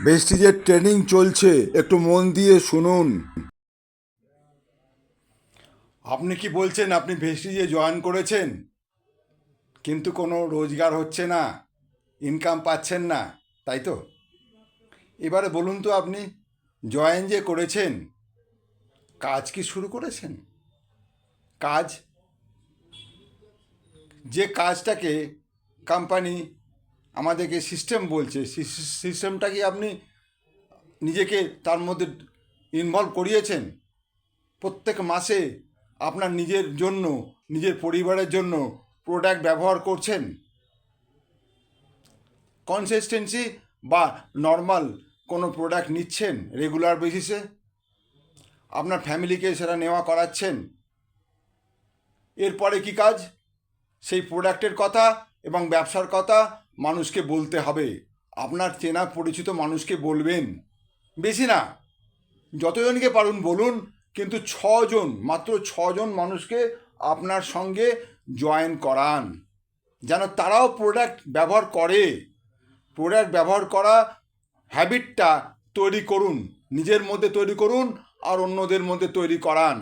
ভেস্টিজের training চলছে, একটু মন দিয়ে শুনুন। আপনি কি বলছেন আপনি ভেস্টিজে জয়েন করেছেন, কিন্তু কোনো রোজগার হচ্ছে না, ইনকাম পাচ্ছেন না, তাই তো? এবারে বলুন তো, আপনি জয়েন যে করেছেন, কাজ কি শুরু করেছেন? কাজ, যে কাজটাকে কোম্পানি আমাদেরকে সিস্টেম বলছে, সিস্টেমটা কি আপনি নিজেকে তার মধ্যে ইনভলভ করিয়েছেন? প্রত্যেক মাসে আপনার নিজের জন্য, নিজের পরিবারের জন্য প্রোডাক্ট ব্যবহার করছেন? কনসিস্টেন্সি বা নর্মাল কোনো প্রোডাক্ট নিচ্ছেন রেগুলার বেসিসে? আপনার ফ্যামিলিকে সেটা নেওয়া করাচ্ছেন? এরপরে কি কাজ? সেই প্রোডাক্টের কথা এবং ব্যবসার কথা মানুষকে বলতে হবে। আপনার চেনা পরিচিত মানুষকে বলবেন, বেশি না, যতজনকে পারুন বলুন, কিন্তু ছজন, মাত্র ছজন মানুষকে আপনার সঙ্গে জয়েন করান, যেন তারাও প্রোডাক্ট ব্যবহার করে। প্রোডাক্ট ব্যবহার করা হ্যাবিটটা তৈরি করুন, নিজের মধ্যে তৈরি করুন আর অন্যদের মধ্যে তৈরি করান।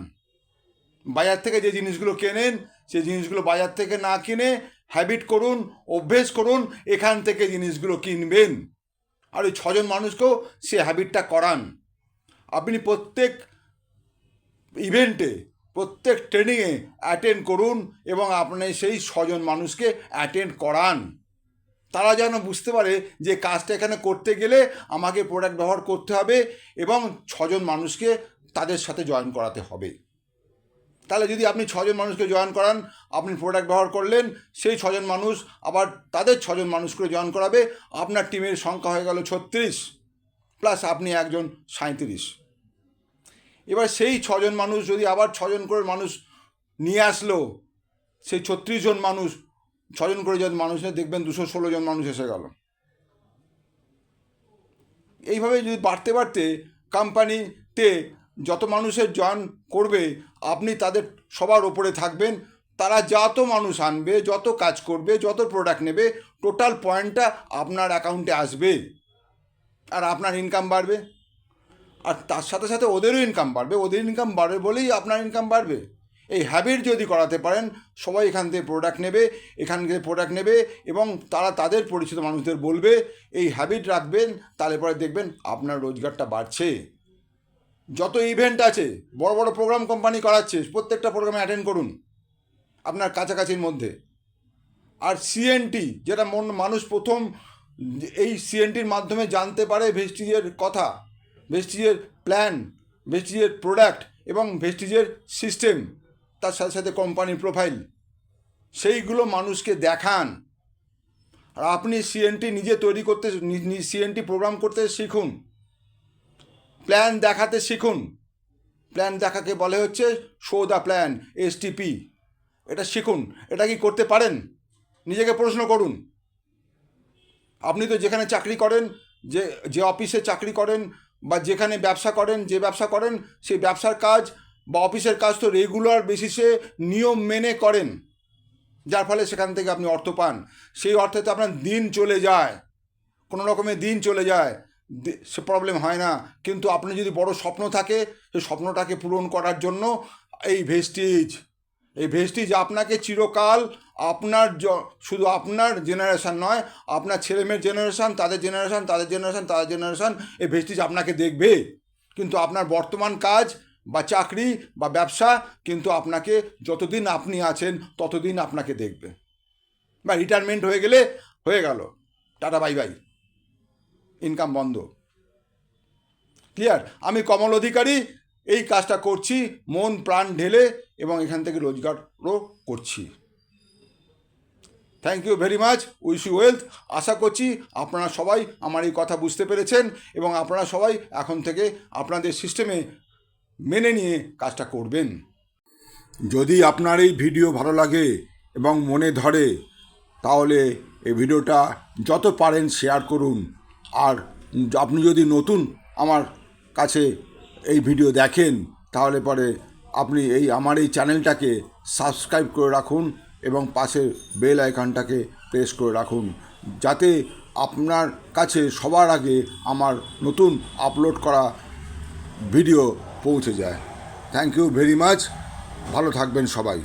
বাজার থেকে যে জিনিসগুলো কেনেন, সেই জিনিসগুলো বাজার থেকে না কিনে হ্যাবিট করুন, অভ্যেস করুন এখান থেকে জিনিসগুলো কিনবেন। আর ওই ছজন মানুষকেও সে হ্যাবিটটা করান। আপনি প্রত্যেক ইভেন্টে, প্রত্যেক ট্রেনিংয়ে অ্যাটেন্ড করুন এবং আপনি সেই ছজন মানুষকে অ্যাটেন্ড করান। তারা যেন বুঝতে পারে যে কাজটা এখানে করতে গেলে আমাকে প্রোডাক্ট ব্যবহার করতে হবে এবং ছজন মানুষকে তাদের সাথে জয়েন করাতে হবে। তাহলে যদি আপনি ছজন মানুষকে জয়েন করান, আপনি প্রোডাক্ট ব্যবহার করলেন, সেই ছজন মানুষ আবার তাদের ছজন মানুষ করে জয়েন করাবে, আপনার টিমের সংখ্যা হয়ে গেল 36, প্লাস আপনি একজন 37। এবার সেই ছজন মানুষ যদি আবার ছজন করে মানুষ নিয়ে আসলো, সেই 36 জন মানুষ, ছজন করে যখন মানুষ নিয়ে দেখবেন 216 জন মানুষ এসে গেল। এইভাবে যদি বাড়তে বাড়তে কোম্পানিতে যত মানুষের জয়েন করবে, আপনি তাদের সবার ওপরে থাকবেন। তারা যত মানুষ আনবে, যত কাজ করবে, যত প্রোডাক্ট নেবে, টোটাল পয়েন্টটা আপনার অ্যাকাউন্টে আসবে আর আপনার ইনকাম বাড়বে। আর তার সাথে সাথে ওদেরও ইনকাম বাড়বে, ওদের ইনকাম বাড়বে বলেই আপনার ইনকাম বাড়বে। এই হ্যাবিট যদি করাতে পারেন, সবাই এখান থেকে প্রোডাক্ট নেবে, এখান থেকে প্রোডাক্ট নেবে এবং তারা তাদের পরিচিত মানুষদের বলবে। এই হ্যাবিট রাখবেন, তাহলে পরে দেখবেন আপনার রোজগারটা বাড়ছে। যত ইভেন্ট আছে, বড় বড় প্রোগ্রাম কোম্পানি করাচ্ছে, প্রত্যেকটা প্রোগ্রামে অ্যাটেন্ড করুন আপনার কাছাকাছির মধ্যে। আর সিএনটি, যেটা মানুষ প্রথম এই সিএনটির মাধ্যমে জানতে পারে ভেস্টিজের কথা, ভেস্টিজের প্ল্যান, ভেস্টিজের প্রোডাক্ট এবং ভেস্টিজের সিস্টেম, তার সাথে সাথে কোম্পানির প্রোফাইল, সেইগুলো মানুষকে দেখান। আর আপনি সিএনটি নিজে তৈরি করতে, সিএনটি প্রোগ্রাম করতে শিখুন, প্ল্যান দেখাতে শিখুন। প্ল্যান দেখাকে বলে হচ্ছে শো দ্য প্ল্যান, এসটিপি। এটা শিখুন। এটা কি করতে পারেন? নিজেকে প্রশ্ন করুন। আপনি তো যেখানে চাকরি করেন, যে যে অফিসে চাকরি করেন বা যেখানে ব্যবসা করেন, যে ব্যবসা করেন, সেই ব্যবসার কাজ বা অফিসের কাজ তো রেগুলার বেসিসে নিয়ম মেনে করেন, যার ফলে সেখান থেকে আপনি অর্থ পান। সেই অর্থে তো আপনার দিন চলে যায়, কোনো রকমের দিন চলে যায়, সে প্রবলেম হয় না। কিন্তু আপনি যদি বড় স্বপ্ন থাকে, সেই স্বপ্নটাকে পূরণ করার জন্য এই ভেস্টিজ, এই ভেস্টিজ আপনাকে চিরকাল আপনার শুধু আপনার জেনারেশান নয়, আপনার ছেলেমেয়ের জেনারেশান, তাদের জেনারেশান, তাদের জেনারেশান, তাদের জেনারেশান, এই ভেস্টিজ আপনাকে দেখবে। কিন্তু আপনার বর্তমান কাজ বা চাকরি বা ব্যবসা কিন্তু আপনাকে, যতদিন আপনি আছেন ততদিন আপনাকে দেখবে। বা রিটায়ারমেন্ট হয়ে গেলে হয়ে গেল, টাটা বাই বাই, ইনকাম বন্ধ। ক্লিয়ার? আমি কমল অধিকারী এই কাজটা করছি মন প্রাণ ঢেলে এবং এখান থেকে রোজগারও করছি। Thank you very much, wish you wealth. আশা করছি আপনারা সবাই আমার এই কথা বুঝতে পেরেছেন এবং আপনারা সবাই এখন থেকে আপনাদের সিস্টেমে মেনে নিয়ে কাজটা করবেন। যদি আপনার এই ভিডিও ভালো লাগে এবং মনে ধরে, তাহলে এই ভিডিওটা যত পারেন শেয়ার করুন। আর আপনি যদি নতুন আমার কাছে এই ভিডিও দেখেন, তাহলে পরে আপনি আমার এই চ্যানেলটাকে সাবস্ক্রাইব করে রাখুন এবং পাশের বেল আইকনটাকে প্রেস করে রাখুন, যাতে আপনার কাছে সবার আগে আমার নতুন আপলোড করা ভিডিও পৌঁছে যায়। Thank you very much. ভালো থাকবেন সবাই।